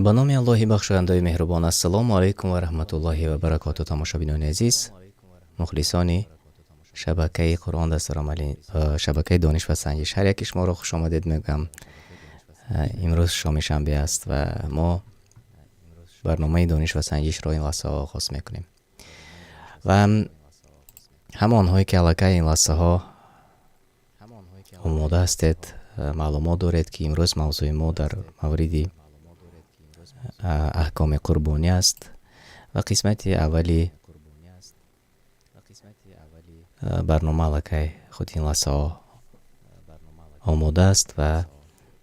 با نام الله بخشاینده مهربان. السلام علیکم و رحمت الله و برکاته. تماشابینان عزیز، مخلصان شبکه قرآن دستورالعمل، شبکه دانش و سنجش، هر یک شما را خوش آمدید میگم. امروز شام شنبه است و ما برنامه دانش و سنجش را این لحظه آغاز میکنیم و همانهایی که علاقه این لحظه ها آماده هستید، معلومات دارید که امروز موضوع ما در مورد احکام قربانی است و قسمت اولی برنامه علاقه خود این لحظه آماده است و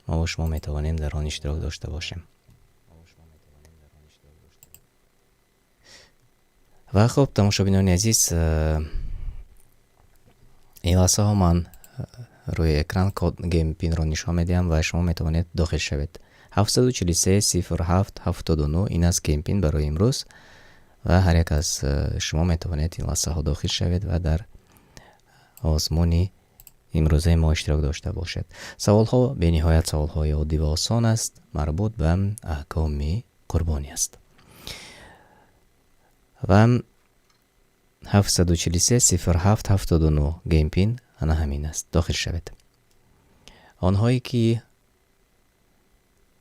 ما و شما میتوانیم در آن اشتراک داشته باشیم. و خب تماشابینان عزیز، این لحظه ها من روی اکران کد گیم پین را نشان میدیم و شما میتوانید داخل شوید. 743 07 79 این از گیم پین برای امروز و هر یک از شما میتوانید این لحظه ها داخل شوید و در آزمونی امروزه ما اشتراک داشته باشید. سوال ها به نهایت سوال های عادی و آسان است، مربوط به احکام قربانی است. و 743 07 79 گیم پین انا همین است، داخل شوید. آنهایی که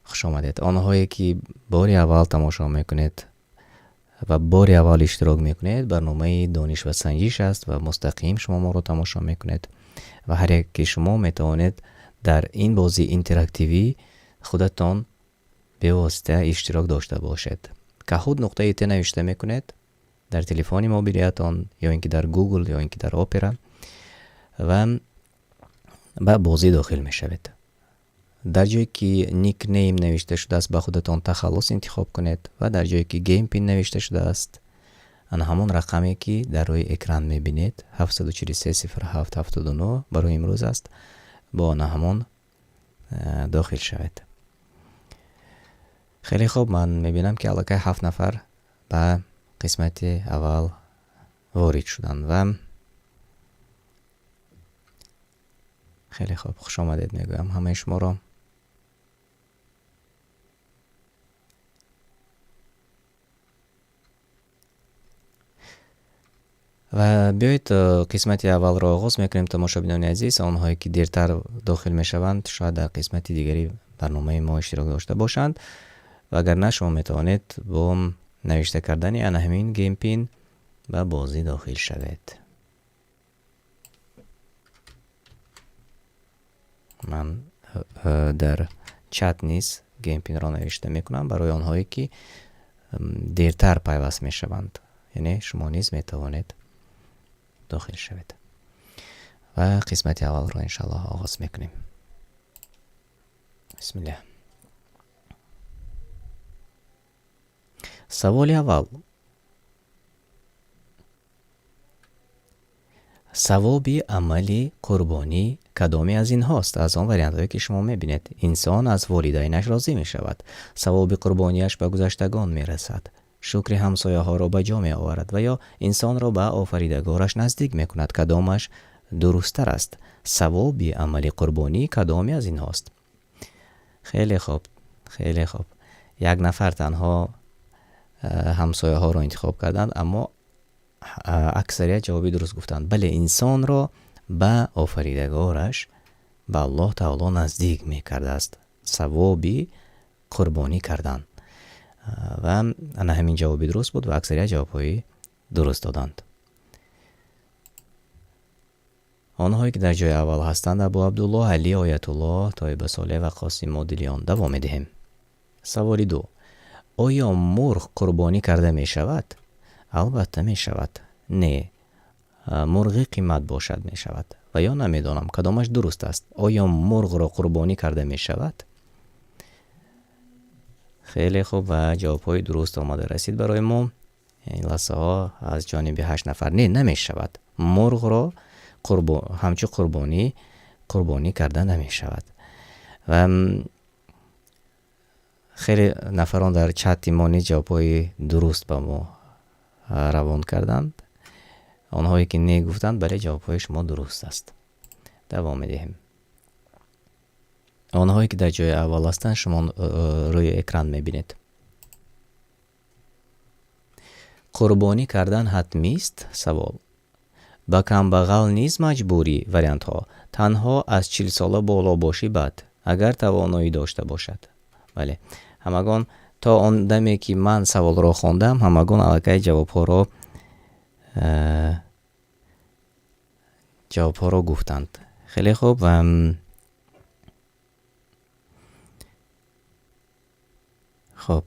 خوش آمدید، آنهایی که باری اول تماشا میکنید و باری اول اشتراک میکنید، برنامه دانش و سنجش است و مستقیم شما ما رو تماشا میکنید و هر یک که شما میتوانید در این بازی اینتراکتیوی خودتان به واسطه اشتراک داشته باشید. کهود نقطه ت نوشته میکنید در تلفن موبیلیتان یا اینکه در گوگل یا اینکه در اپرا و به بازی داخل میشوید. در جایی که نیک نیم نوشته شده است به خودتان تخلص انتخاب کنید و در جایی که گیم پین نوشته شده است آن همون رقمی که در روی اکران میبینید 743 07 79 برای امروز است، با آن همون داخل شوید. خیلی خوب، من میبینم که علاقه 7 نفر به قسمت اول وارد شدن و خیلی خوب، خوش آمدید میگویم همه شما را. و بیایید قسمت اول را آغاز میکنیم. تماشابینان عزیز، آنهایی که دیرتر داخل میشوند شاید در قسمت دیگری برنامه ما اشتراک داشته باشند و اگر نه شما میتوانید با نوشته کردن انا همین گیم پین به بازی داخل شوید. من در چت نیز گیم پین را نوشته میکنم برای آنهایی که دیرتر پیوست میشوند، یعنی شما نیز میتوانید داخل شوید و قسمت اول را انشاءالله آغاز میکنیم. بسم الله. سوال اول: ثواب عملی قربانی کدامی از این هاست؟ از آن وریانت هایی که شما میبینید. انسان از والدینش راضی می شود، ثواب قربانیش به گذشتگان می رسد، شکر همسایه ها را به جا می آورد و یا انسان را به آفریدگارش نزدیک می کند. کدامش درست‌تر است؟ ثواب عملی قربانی کدامی از این هاست؟ خیلی خوب، خیلی خوب. یک نفر تنها همسایه ها را انتخاب کردند، اما اکثریت جوابی درست گفتند. بله، انسان را به آفریدگارش، به الله تعالی نزدیک می کرده است، ثوابی قربانی کردن و انا همین جوابی درست بود و اکثریت جوابی درست دادند. آنهایی که در جای اول هستند ابو عبدالله، علی آیت الله، طایب صالح و قاسم مادلیان. دوام میدهیم. سوال 2: آیا مرغ قربانی کرده می شود؟ البته می شود. نه، مرغ قیمت باشد می شود و یا نمیدانم کدامش درست است. آیا مرغ را قربانی کرده می شود؟ خیلی خوب و جوابهای درست آمده رسید برای ما. این لحظه ها از جانب 8 نفر. نه، نمی شود. مرغ را همچون قربانی کرده نمی شود. و خیلی نفران در چت مانی جوابهای درست به ما روان کردند. آنهایی که نه گفتند بله جوابهای شما درست است. دوام میدهیم. آنهایی که در جای اول هستند شما روی اکران میبینید. قربانی کردن حتمی است؟ سوال. با کمبغل نیز مجبوری؟ وریانت ها. تنها از 40 ساله بالا باشی بد، اگر توانایی داشته باشد. بله، همگان تا آن دمی که من سوال را خواندم همگان الکی جواب ها را گفتند. خیلی خوب. خب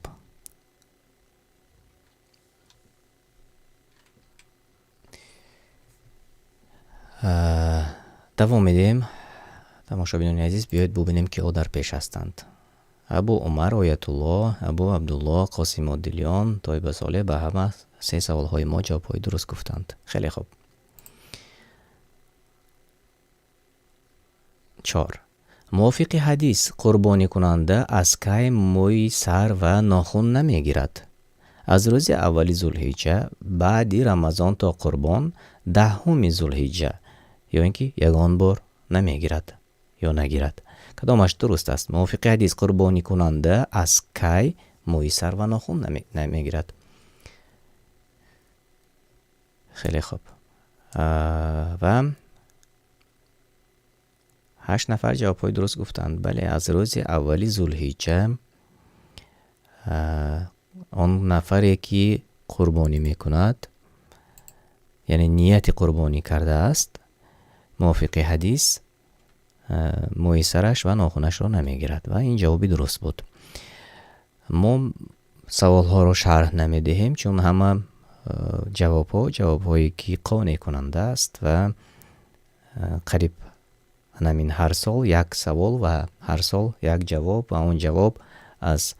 دوام میدیم. تماشابینان عزیز، بیایید ببینیم که او در پیش هستند. ابو عمر آیت الله، ابو عبدالله قاسم عادلیان طیبه صالح به همه 3 سوالهای ما جوابهای درست گفتند. خیلی خوب. 4. موافق حدیث قربانی کننده از کی موی سر و ناخن نمیگیرد؟ از روز اولی ذوالحجه بعدی رمضان تا قربان 10 ذوالحجه، یا اینکه یگان بار نمیگیرد یا نگیرد. کدامش درست است؟ موافق حدیث قربانی کننده از کی موی سر و ناخن نمیگیرد. خیلی خوب. و 8 نفر جوابهای درست گفتند. بله، از روز اولی ذوالحجه آن نفری که قربانی میکند، یعنی نیت قربانی کرده است، موافق حدیث موی سرش و ناخنش را نمیگیرد و این جوابی درست بود. ما سوال ها را شرح نمیدهیم چون همه جوابهایی که قانع کننده است و قریب همین هر سال یک سوال و هر سال یک جواب و اون جواب از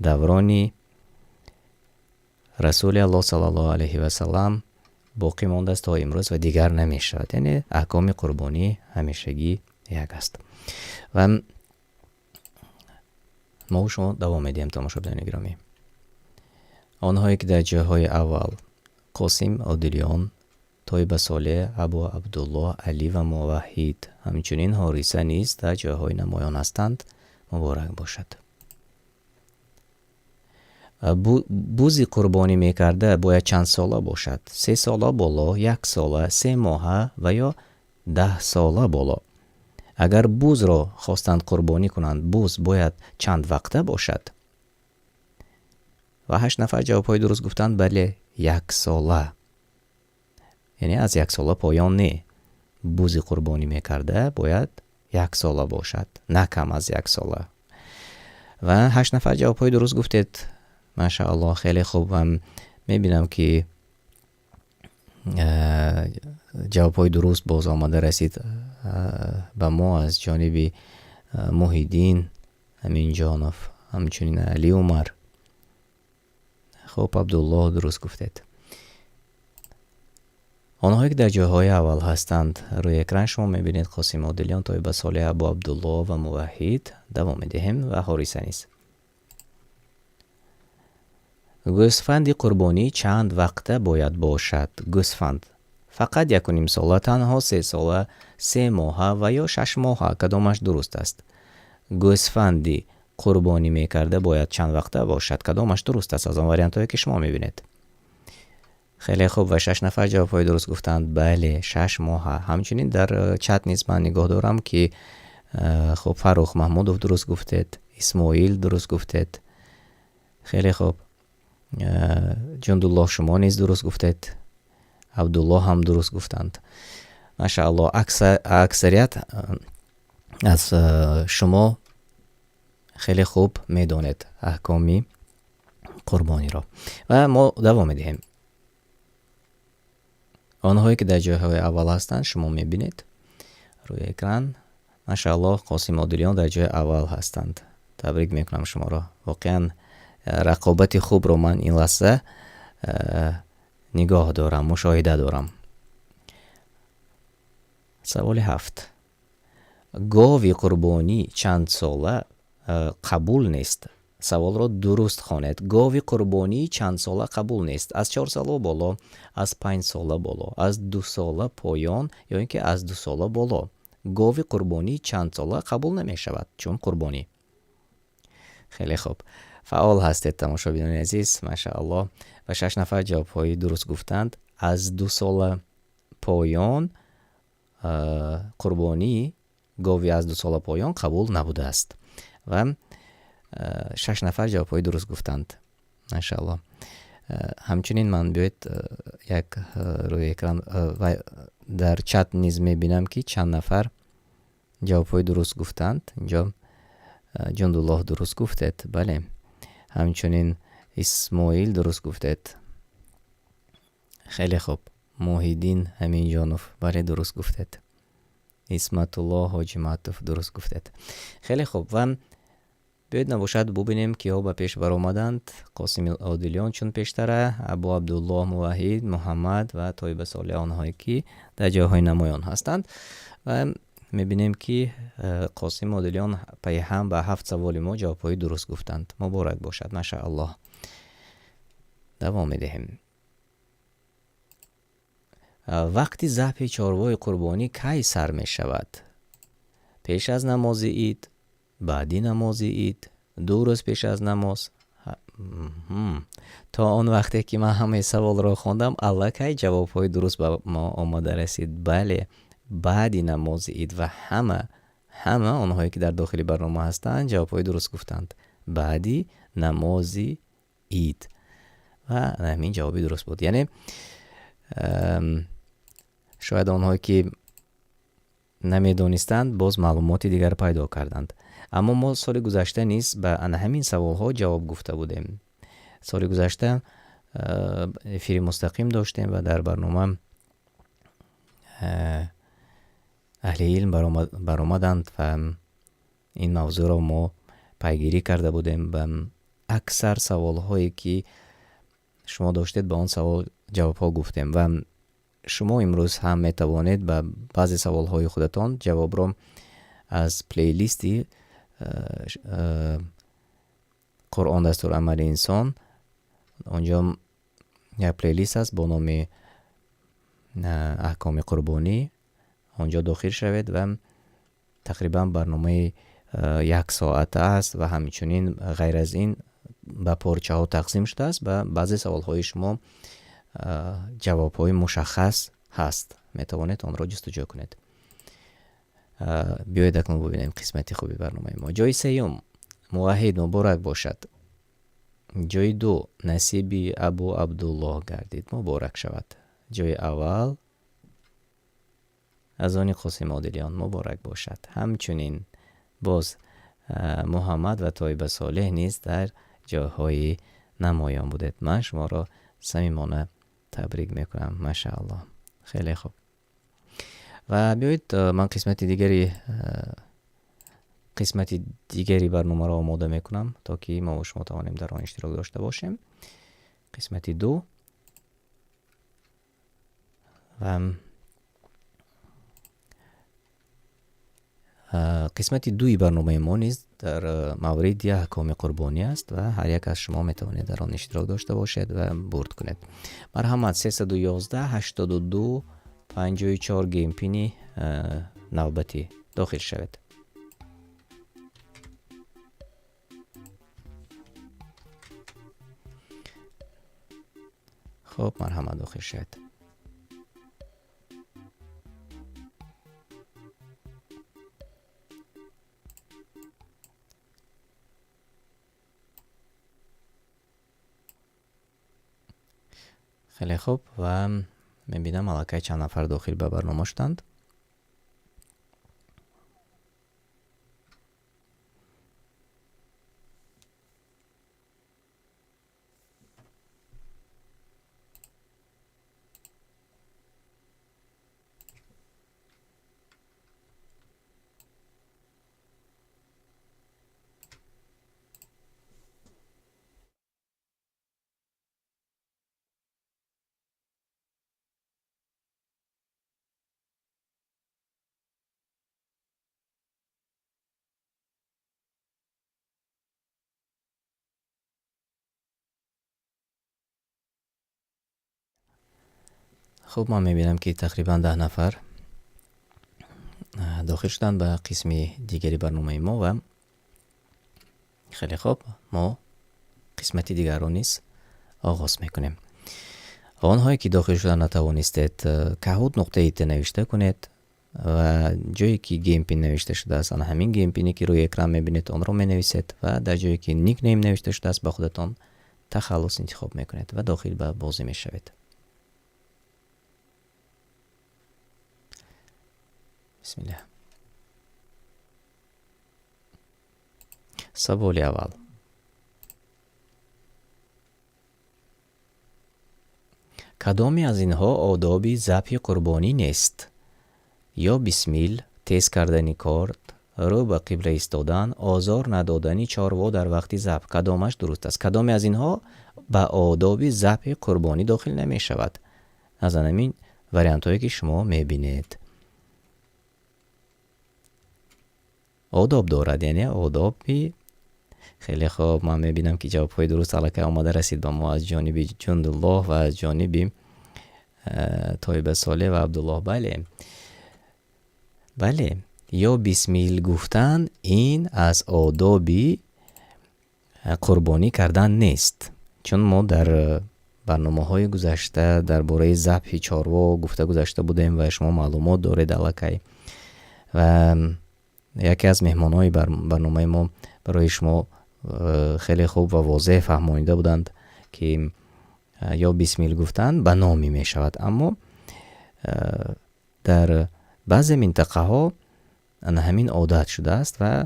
دورانی رسول الله صلی الله علیه و سلم باقی مانده است تا امروز و دیگر نمی شود. یعنی احکام قربانی همیشگی یک است. و ما شما دوام میدیم. تماشابینان گرامی، آنهایی که در جاهای اول قاسم عادلیان طیبه صالح، ابو عبدالله علی و موحد، همچنین حارثه نیز در جاهای نمایان هستند، مبارک باشد. بوزی قربانی میکرده باید چند ساله باشد؟ 3 ساله بالا، 1 ساله، 3 ماهه و یا 10 ساله بالا. اگر بوز را خواستند قربانی کنند، بوز باید چند وقته باشد؟ و 8 نفر جوابهای درست گفتند. بله، 1 ساله. یعنی از 1 ساله پایان نه. بوزی قربانی میکرده باید 1 ساله باشد، نه کم از 1 ساله. و 8 نفر جوابهای درست گفتید. ماشاءالله، خیلی خوب. هم میبینم که جوابهای درست باز آمده رسید به ما از جانب محیدین همین جانف، همچنین علی عمر. خب، عبدالله درست گفتید. آنهایی که در جاهای اول هستند روی اکران شما میبینید قاسم عادلیان طیبه صالح، ابو عبدالله و موحد. دوام میدهیم. و حارثه نیست. گوسفند قربانی چند وقته باید باشد؟ گوسفند فقط 1.5 ساله، تنها 3 ساله، 3 ماهه و یا 6 ماهه، کدامش درست است؟ گوسفندی قربانی میکرده باید چند وقته باشد؟ کدامش درست است از آن وریانت هایی که شما میبینید؟ خیلی خوب. و 6 نفر جوابهای درست گفتند. بله، 6 ماهه. همچنین در چت نیز من نگاه دارم که خب فروخ محمودوف درست گفتید، اسماعیل درست گفتید. خیلی خوب. جندالله شما نیز درست گفتید، عبدالله هم درست گفتند. ماشاءالله، اکثریت از شما خیلی خوب میدونید احکامی قربانی را. و ما دوام میدهیم. آنهایی که در جاهای اول هستند شما میبینید روی اکران. ماشاءالله، قاسم عادلیان در جای اول هستند. تبریک میکنم شما را. واقعا رقابت خوب رو من این لحظه نگاه دارم، مشاهده دارم. سوال 7. گاوی قربانی چند ساله قبول نیست؟ سوال را درست خوانید. گاوی قربانی چند ساله قبول نیست؟ از 4 ساله بالا، از 5 ساله بالا، از 2 ساله پایان یا اینکه از 2 ساله بالا. گاوی قربانی چند ساله قبول نمی شود چون قربانی. خیلی خوب. فعال هستید تماشابینان عزیز، ماشاءالله. و 6 نفر جوابهای درست گفتند. از 2 سال پایان قربانی گاوی از 2 سال پایان قبول نبوده است. و 6 نفر جوابهای درست گفتند، ماشاءالله. همچنین من بیاید یک روی اکران و در چت نیز میبینم که چند نفر جوابهای درست گفتند. اینجا جندالله درست گفتید، بله. همچنین اسماعیل درست گفتید، خیلی خوب. موحیدین همین جانوف، بله درست گفتید. اسمت الله حاجی معطوف درست گفتید، خیلی خوب. و بیاید نباشد ببینیم که ها به پیش بر آمدند. قاسم عادلیان چون پیشتره، ابو عبدالله موحید، محمد و طایب صالح، آنهایی که در جاهای نمایان هستند. و میبینیم که قاسم عادلیان پی هم به 7 سوال ما جوابهای درست گفتند. مبارک باشد، ماشاءالله. دوام میدهیم. وقتی ذبح چاروای قربانی کی سر می شود؟ پیش از نماز عید، بعدی نماز عید، 2 روز پیش از نماز؟ تا آن وقتی که من همه سوال را خواندم الکی جوابهای درست به ما آمده رسید. بله، بعدی نماز عید. و همه آنهایی که در داخل برنامه هستند جوابهای درست گفتند، بعدی نماز عید. و همین جوابی درست بود. یعنی شاید آنهایی که نمیدونستند باز معلوماتی دیگر پیدا کردند. اما ما سال گذشته نیز به همین سوال ها جواب گفته بودیم. سال گذشته افیر مستقیم داشتیم و در برنامه اهل علم برآمدند و این موضوع را ما پیگیری کرده بودیم. و اکثر سوال هایی که شما داشتید به آن سوال جواب ها گفتیم. و شما امروز هم می توانید به بعضی سوال های خودتان جواب را از پلیلیستی قرآن دستور عمل انسان، اونجا یک پلیلیست است با نام احکام قربانی، اونجا داخل شوید و تقریبا برنامه 1 ساعت است و همچنین غیر از این به پارچه ها تقسیم شده است. و بعضی سوال های شما جواب های مشخص هست، می توانید آن را جستجو کنید. بیایید اکنون ببینیم قسمتی خوبی برنامه ما. جای 3 موحد مبارک باشد. جای 2 نصیبی ابو عبدالله گردید، مبارک شود. جای اول از آن قاسم عادلیان، مبارک باشد. همچنین باز محمد و طایب صالح نیز در جاهای نمایان بودید. من شما را صمیمانه تبریک میکنم، ماشاءالله. خیلی خوب. و بیایید من قسمت دیگری برنامه را آماده میکنم تا که ما و شما توانیم در آن اشتراک داشته باشیم. قسمت 2 و قسمت 2 برنامه ما نیز در مورد احکام قربانی است و هر یک از شما میتوانید در آن اشتراک داشته باشید و برد کنید. مرحمت 311 82 54 گیم پینی نوبتی داخل شوید. خب مرحمت داخل شد. خیلی خوب. و میبینم الکی چند نفر داخل به برنامه شدند. خب ما میبینم که تقریبا 10 نفر داخل شدن به قسم دیگری برنامه ما و خیلی خوب. ما قسمتی دیگر رو نیست آغاز میکنیم. آنهایی که داخل شدن نتوانستید کهود نقطه ایت نوشته کنید و جایی که گیم پین نوشته شده است آن همین گیم پینی که روی اکران میبینید آن رو مینویسید و در جایی که نیک نیم نوشته شده است با خودتان تخلص انتخاب میکنید و داخل به بازی میشوید. بسم الله. سوال اول: کدامی از اینها آداب ذبح قربانی نیست؟ یا بسمیل، تیز کردن کارد، رو به قبله ایستادن، آزار ندادنی چاروا در وقتی ذبح. کدامش درست است؟ کدامی از اینها به آداب ذبح قربانی داخل نمی شود؟ از همین وریانت هایی که شما می بینید آداب دارد، یعنی آدابی. خیلی خوب، من می بینم که جواب های درست علاقه آماده رسید با ما از جانب جندالله و از جانب طایب صالح و عبدالله. بله، یا بسمیل گفتن این از آدابی قربانی کردن نیست، چون ما در برنامه های گذشته درباره ذبح چاروا گفته گذاشته بودیم و شما معلومات دارید علاقه. و یکی از مهمان های برنامه ما برای شما خیلی خوب و واضح فهمانیده بودند که یا بسمیل گفتن به نامی می شود، اما در بعضی منطقه ها همین عادت شده است و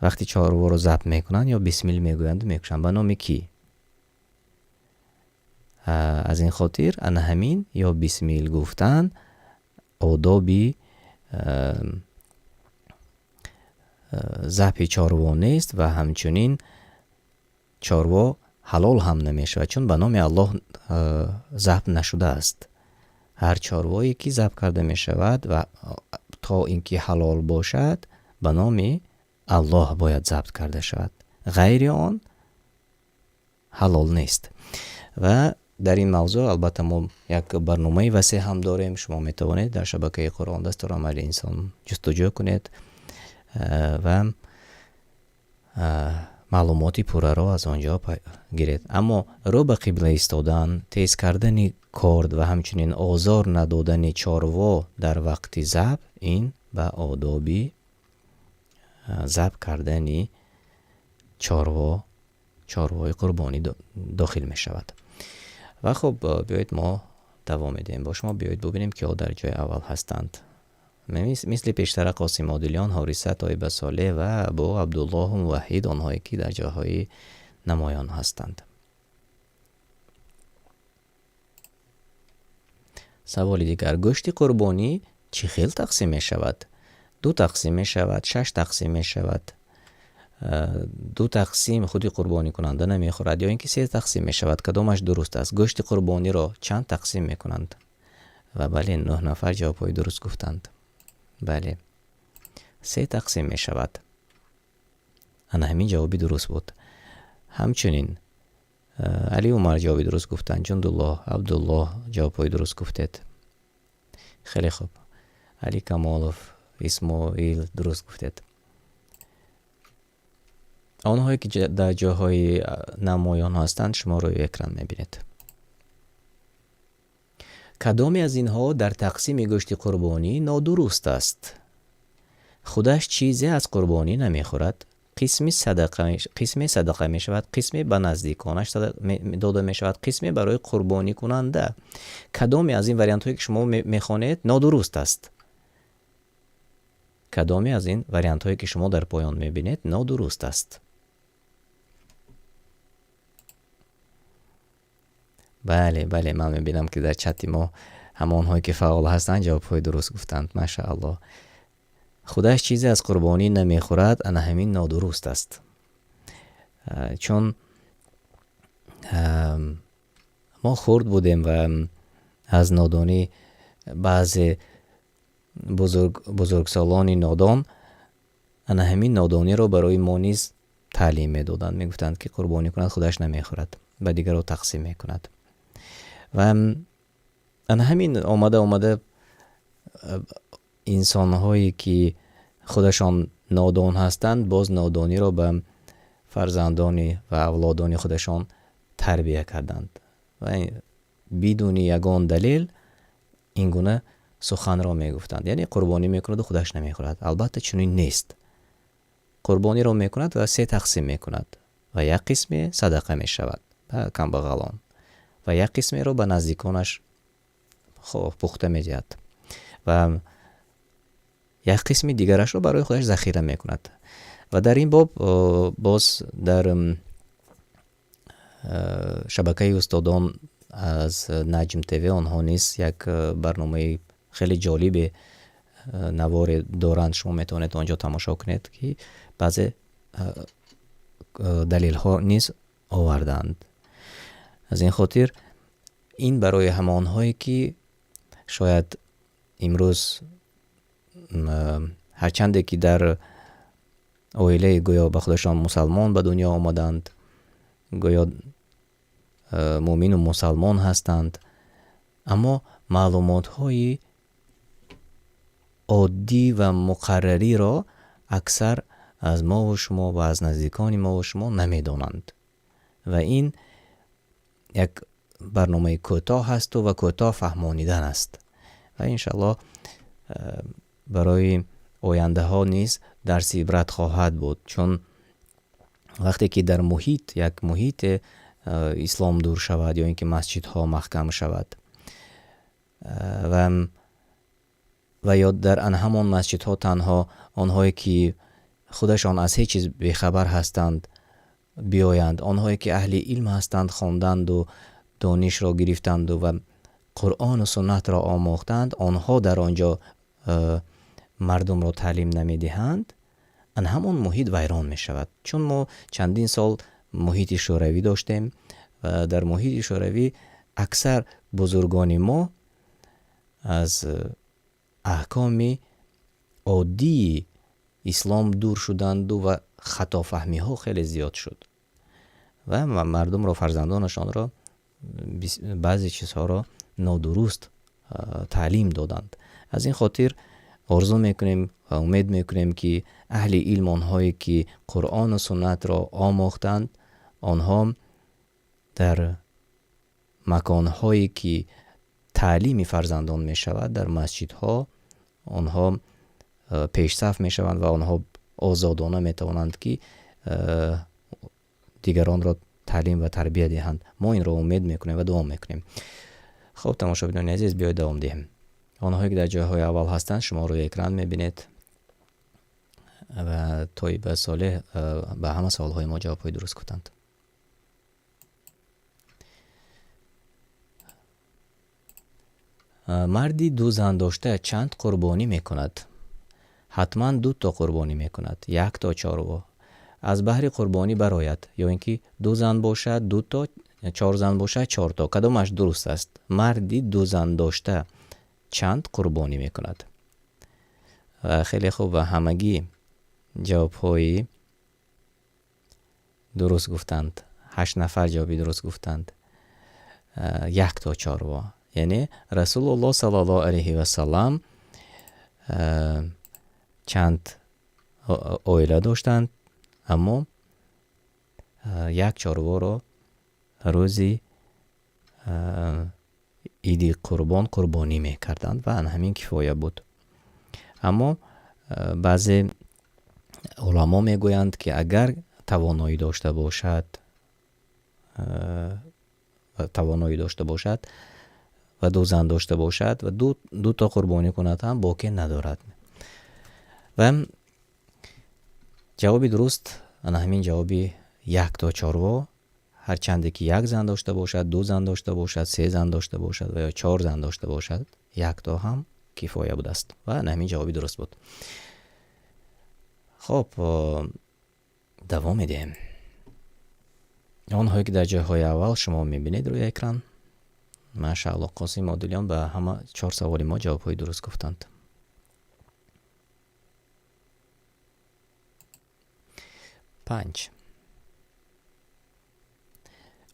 وقتی چاروا رو ذبح میکنن یا بسمیل میگویند و میکشن به نام کی. از این خاطر همین یا بسمیل گفتن آدابی ذبح چاروا نیست و همچنین چاروا حلال هم نمیشه چون به نام الله ذبح نشده است. هر چاروایی که ذبح کرده می شود و تا اینکه حلال باشد به نام الله باید ذبح کرده شود، غیر آن حلال نیست. و در این موضوع البته ما یک برنامه وسیع هم داریم، شما می توانید در شبکه قرآن دستور عمل انسان جستجو کنید و معلوماتی پوره را از آنجا گیرید. اما رو به قبله ایستادن، تیز کردن کارد و همچنین آزار ندادن چاروا در وقت ذبح، این به آدابی ذبح کردن چاروای قربانی داخل می شود. و خب بیایید ما دوام میدیم با شما، بیایید ببینیم که در جای اول هستند. مثل پیشتر قاسم عادلیان، حارثه طایب صالح و ابو عبدالله موحد، آنهایی که در جاهای نمایان هستند. سوال دیگر: گوشت قربانی چه خیل تقسیم می شود؟ 2 تقسیم می شود، 6 تقسیم می شود، 2 تقسیم خودی قربانی کننده نمی خورد، یا اینکه 3 تقسیم می شود؟ کدامش درست است؟ گوشت قربانی را چند تقسیم می کنند؟ و بله، 9 نفر جوابای درست گفتند. بله، 3 تقسیم می شود. همین جوابی درست بود. همچنین علی عمر جوابی درست گفتند، جندالله، عبدالله جوابای درست گفتید. خیلی خوب، علی کمالوف، اسماعیل درست گفتید. آنهایی که در جاهای نمایان هستند شما روی اکران میبینید. کدامی از اینها در تقسیم گوشت قربانی نادرست است؟ خودش چیزی از قربانی نمیخورد، قسمی صدقه می شود، قسمی به نزدیکانش داده می شود، قسمی برای قربانی کننده. کدامی از این وریانت هایی که شما میخوانید نادرست است؟ کدامی از این وریانت هایی که شما در پایان میبینید نادرست است؟ بله، من میبینم که در چت ما همان هایی که فعال هستند جواب های درست گفتند. ماشاءالله. خودش چیزی از قربانی نمیخورد، همین نادرست است، چون ما خورد بودیم و از نادانی بعض بزرگسالان نادان همین نادانی رو برای ما نیز تعلیم میدادند، میگفتند که قربانی کند خودش نمیخورد و دیگر رو تقسیم میکند. و همین آمده انسان هایی که خودشان نادان هستند باز نادانی را به فرزندانی و اولادانی خودشان تربیه کردند و بدون یگان دلیل این گونه سخن را میگفتند. یعنی قربانی میکند و خودش نمیخورد. البته چنین نیست. قربانی را میکند و 3 تقسیم میکند و یک قسمی صدقه میشود به کمبغالان و یک قسمی را به نزدیکانش پخته میدهد و یک قسمی دیگرش را برای خودش ذخیره میکند. و در این باب باز در شبکه استادان از نجم تیوی آنها نیز یک برنامه خیلی جالب نوار دارند. شما میتونید آنجا تماشا کنید که بعضی دلیل ها نیز آوردند. از این خاطر این برای همان هایی که شاید امروز هرچند که در اویله گویا به خودشان مسلمان به دنیا آمدند، گویا مؤمن و مسلمان هستند، اما معلومات های عادی و مقرری را اکثر از ما و شما و از نزدیکان ما و شما نمیدانند و این یک برنامه کوتاه هست و کوتاه فهمانیدن است و انشالله برای آینده ها نیز درس عبرت خواهد بود. چون وقتی که در یک محیط اسلام دور شود یا اینکه مسجد ها محکم شود و یا در همان مسجد ها تنها آنهایی که خودشان از هیچ چیز بیخبر هستند بیایند، آنهایی که اهل علم هستند خواندند و دانش را گرفتند و قرآن و سنت را آموختند، آنها در آنجا مردم را تعلیم نمیدهند، همون محیط ویران می شود. چون ما چندین سال محیط شوروی داشتیم و در محیط شوروی اکثر بزرگان ما از احکام عادی اسلام دور شدند و خطا فهمی ها خیلی زیاد شد و مردم را، فرزندانشان را بعضی چیزها را نادرست تعلیم دادند. از این خاطر آرزو میکنیم و امید میکنیم که اهل علم، آنهایی که قرآن و سنت را آموختند، آنها در مکانهایی که تعلیم فرزندان می شود، در مسجدها آنها پیش صف می شوند و آنها آزادانه می توانند که دیگران را تعلیم و تربیت دهند. ما این را امید میکنیم و دعا میکنیم. خب تماشاگران عزیز، بیایید دوام دهیم. آنهایی که در جایهای اول هستند شما روی اکران میبینید و طیب صالح به همه سوالهای ما جوابهای درست کردند. مردی 2 زن داشته چند قربانی میکند؟ حتما 2 تا قربانی میکند، 1 تا 4 از بهر قربانی برآید، یا اینکه 2 زن باشد 2 تا، 4 زن باشد 4 تا. کدامش درست است؟ مردی 2 زن داشته چند قربانی میکند؟ خیلی خوب و همگی جوابهای درست گفتند. 8 نفر جوابی درست گفتند. 1 تا 4. یعنی رسول الله صلی الله علیه و سلم چند عائله داشتند، اما 1/4 را روزی عید قربانی میکردند و همین کفایه بود. اما بعضی علما میگویند که اگر توانایی داشته باشد و 2 زن داشته باشد و 2 تا قربانی کند هم باکی ندارد. و جوابی درست همین جوابی 1 تا 4، هرچند که 1 زن داشته باشد، 2 زن داشته باشد، 3 زن داشته باشد و یا 4 زن داشته باشد، 1 تا هم کفایه بود است و همین جوابی درست بود. خب دوام میدیم. آنهایی که در جایهای اول شما میبینید روی اکران، ماشاءالله قاسم عادلیان به همه 4 سوال ما جوابهای درست گفتند. 5.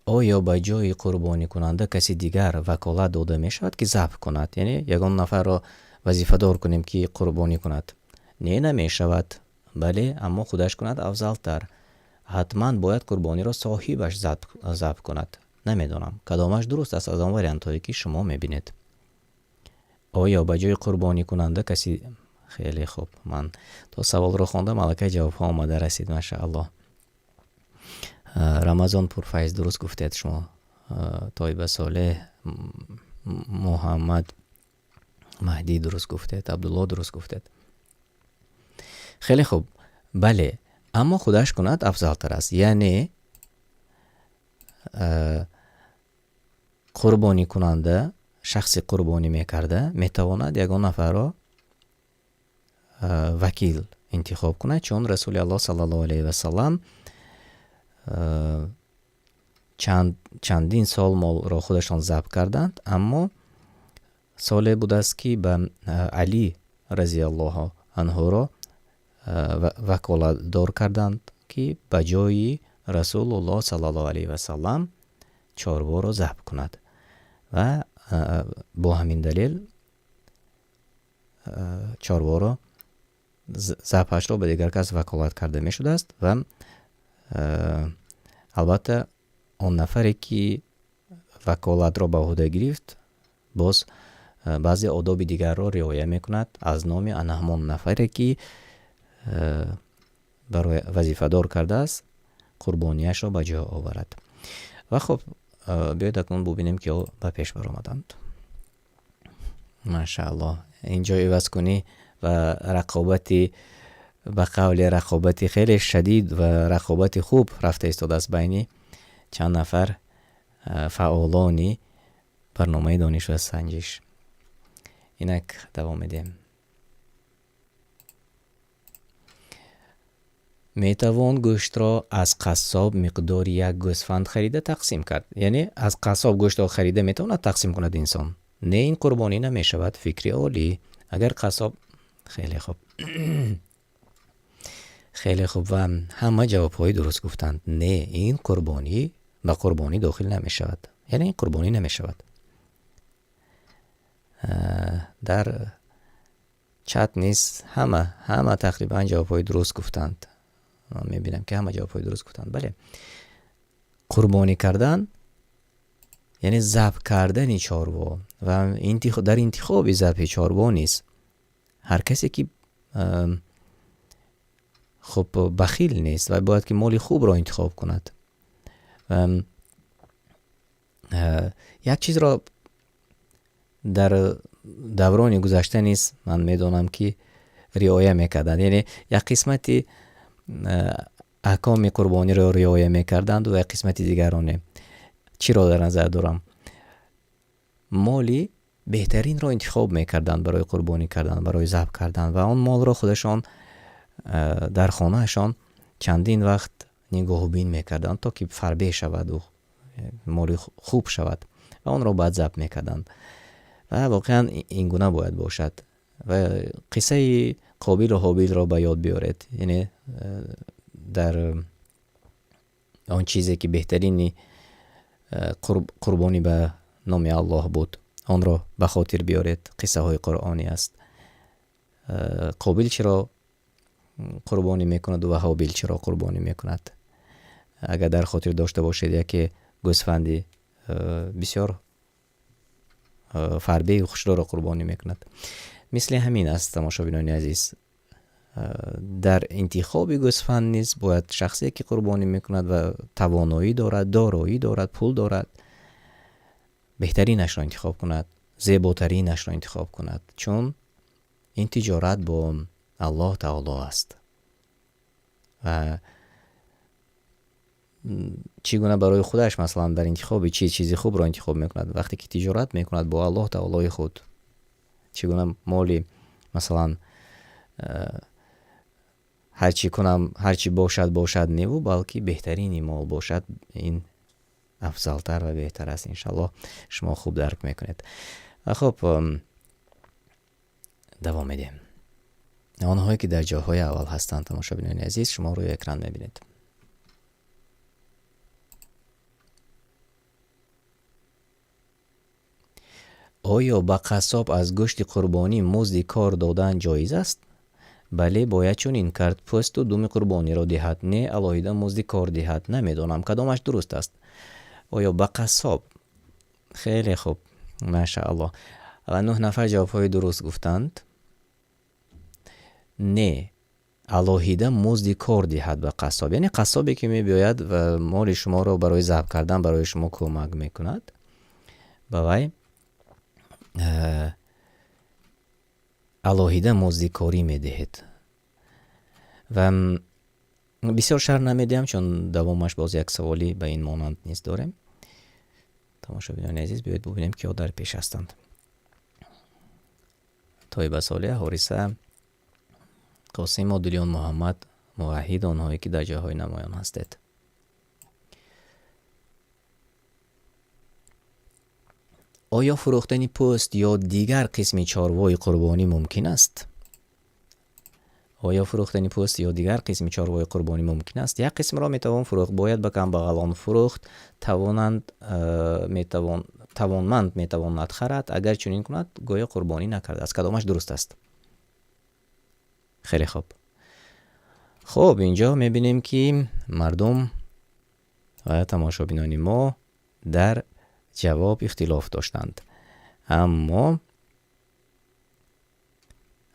آیا به جای قربانی کننده کسی دیگر وکالت داده می شود که ذبح کند؟ یعنی یگان نفر را وظیفه دار کنیم که قربانی کند؟ نه، نمی شود. بله، اما خودش کند افضل تر. حتما باید قربانی را صاحبش ذبح کند. نمیدونم کدامش درست است از آن وریانت هایی که شما میبینید. آیا به جای قربانی کننده کسی؟ خیلی خوب، من تو سوال رو خوندم الکی جواب ها آمده رسید. ماشاءالله. رمضان پرفیض درست گفتید شما. طایبه صالح، محمد مهدی درست گفتید، عبدالله درست گفتید. خیلی خوب. بله، اما خودش کند افضل تر است. یعنی قربانی کننده، شخصی قربانی میکرده میتواند یگان نفر را وکیل انتخاب کند، چون رسول الله صلی الله علیه و سلم چندین سال مال را خودشان ذبح کردند، اما سال بود است که به علی رضی الله عنه را وکالت دار کردند که به جای رسول الله صلی الله علیه و سلم چاروا را ذبح کند و با همین دلیل چاروا را ذبحش را به دیگر کس وکالت کرده می شده است و البته آن نفری که وکالت را به عهده گرفت باز بعضی آداب دیگر را رعایت می کند، از نام آن همان نفری که برای وظیفه دار کرده است قربانیش را به جا آورد. و خب بیاید اکنون ببینیم که به پیش برآمدند. ماشاءالله. اینجا عوض کنی و رقابتی، به قول رقابتی خیلی شدید و رقابتی خوب رفته ایستاده است بین چند نفر فعالانی برنامه دانش و سنجش. اینک دوام میدیم. میتوان گوشت را از قصاب مقدار یک گوسفند خریده تقسیم کرد. یعنی از قصاب گوشت را خریده میتواند تقسیم کند انسان. نه، این قربانی نمیشود. فکری عالی. اگر قصاب خیلی خوب. خیلی خوب و همه جواب های درست گفتند. نه، این قربانی به قربانی داخل نمیشود. یعنی این قربانی نمیشود. در چت نیست همه تقریبا جواب های درست گفتند. میبینم که همه جواب های درست گفتند. بله، قربانی کردن یعنی ذبح کردن چاروا و در انتخاب ذبح چاروا نیست. هر کسی که خب بخیل نیست و باید که مال خوب را انتخاب کند. یک چیز را در دوران گذشته نیست من میدونم که رعایت میکردند. یعنی یک قسمتی احکام قربانی را رعایت میکردند و یک قسمتی دیگرانه. چی را در نظر دارم؟ مالی بهترین را انتخاب میکردند برای قربانی کردن، برای ذبح کردن و آن مال را خودشان در خانهشان چندین وقت نگاهبین میکردند تا که فربه شود و مال خوب شود و آن را بعد ذبح میکردند. و واقعا این گونه باید باشد. و قصه قابیل و حابیل را به یاد بیارید. یعنی در آن چیزی که بهترین قربانی به نام الله بود آن را به خاطر بیارید. قصه های قرآنی است. قابیل چرا قربانی میکند و حابیل چرا قربانی میکند؟ اگر در خاطر داشته باشید یکی گوسفندی بسیار فربه و خوشرو را قربانی میکند. مثل همین است تماشابینان عزیز. در انتخاب گوسفند نیز باید شخصی که قربانی میکند و توانایی دارد، دارایی دارد، پول دارد، بهترینش را انتخاب کند، زیباترینش را انتخاب کند، چون این تجارت با الله تعالی است. و چگونه برای خودش مثلا در انتخاب چیزی خوب را انتخاب میکند وقتی که تجارت میکند با الله تعالی خود؟ چگونه مالی مثلا هرچی کنم هرچی باشد نیو، بلکه بهترین مال باشد، این افضلتر و بهتر است. انشالله شما خوب درک میکنید. خب دوام میدیم. آنهایی که در جاهای اول هستند تماشابینان عزیز شما روی اکران میبینید. آیا به قصاب از گوشت قربانی مزد کار دادن جایز است؟ بله باید چنین کرد، پست و دوم قربانی را دهد، نه علاهیده مزد کار دهد. نمیدانم کدامش درست است. آیا به قصاب؟ خیلی خوب، ماشاءالله. و 9 نفر جوابهای درست گفتند. نه علاهیده مزد کار دهد به قصاب، یعنی قصابی که میباید و مال شما را برای ذبح کردن برای شما کمک میکند، بوای علاهیده مزد کاری میدهید. و بسیار شرح نمیدیم چون دوامش باز یک سوالی به این مانند نیست داریم. تماشاگران عزیز بیایید ببینیم که در پیش هستند. طیبه صالح، حارثه، قاسم، عادلیان، محمد، موحد، آنهایی که در جاهای نمایان هستید. آیا فروختن پوست یا دیگر قسم چاروای قربانی ممکن است؟ آیا فروختن پوست یا دیگر قسم چاروای قربانی ممکن است؟ یک قسم را میتوان فروخت، باید به کمبغلان فروخت. توانمند میتواند خرد، اگر چنین کند گویا قربانی نکرده است. کدامش درست است؟ خیلی خوب. خب اینجا میبینیم که مردم و تماشابینان ما در جواب اختلاف داشتند،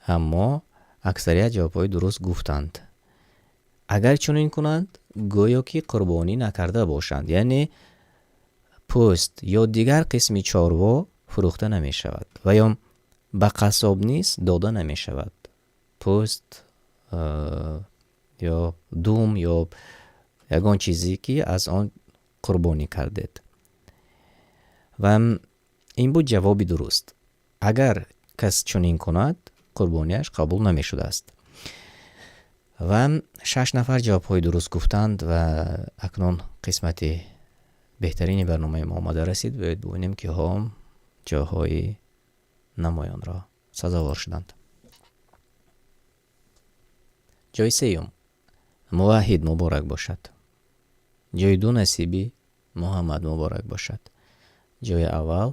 اما اکثریت جوابهای درست گفتند. اگر چنین کنند گویا که قربانی نکرده باشند، یعنی پوست یا دیگر قسمی چاروا فروخته نمی شود و یا به قصاب نیست داده نمی شود. پوست یا دوم یا یگان چیزی که از آن قربانی کردید. و این بود جوابی درست. اگر کس چنین کند قربانیش قبول نمی شده است. و 6 نفر جوابهای درست گفتند و اکنون قسمت بهترین برنامه ما آمده رسید. باید ببینیم که هم جاهای نمایان را سزاوار شدند. جای سیوم موحد مبارک باشد. جای 2 نصیبی محمد مبارک باشد. جای اول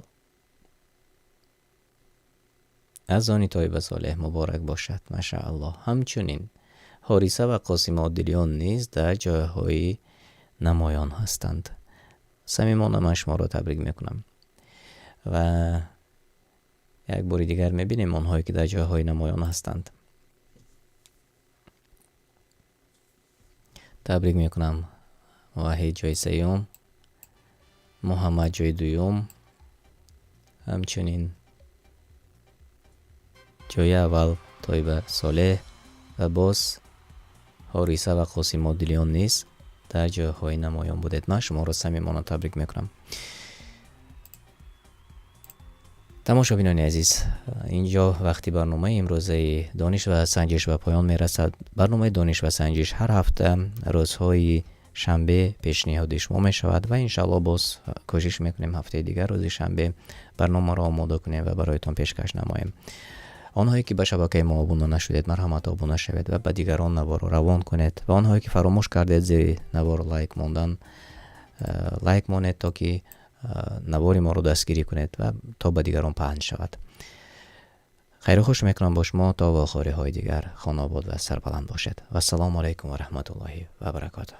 از آن طیبه صالح مبارک باشد. ماشاءالله. همچنین حارثه و قاسم عادلیان نیز در جایهای نمایان هستند. صمیمانه من شما را تبریک میکنم و یک بار دیگر میبینیم آنهایی که در جایهای نمایان هستند. تبریک میکنم. موحد جای سیوم، محمد جای دوم، همچنین جای اول طیبه صالح و باز حارثه و قاسم عادلیان نیز در جایهای نمایان بودید. من شما را صمیمانه تبریک میکنم. تماشابینان عزیز، اینجا وقتی برنامه امروزه دانش و سنجش و پایان میرسد. برنامه دانش و سنجش هر هفته روزهای شنبه پیشنهاد شما می شود و انشالله باز کوشش میکنیم هفته دیگر روز شنبه برنامه را آماده کنیم و برایتان پیشکش نماییم. آنهایی که به شبکه ما آبونه نشدید مرحمت آبونه شوید و به دیگران نوار رو روان کنید و آنهایی که فراموش کردید زیر نوار لایک ماندن لایک مانید تا که نوار ما رو دستگیری کنید و تا به دیگران پهن شود. خیر و خوش میکنم با شما تا و آخری های دیگر. خانه آباد و سربلند باشد و السلام علیکم و رحمت الله و برکاته.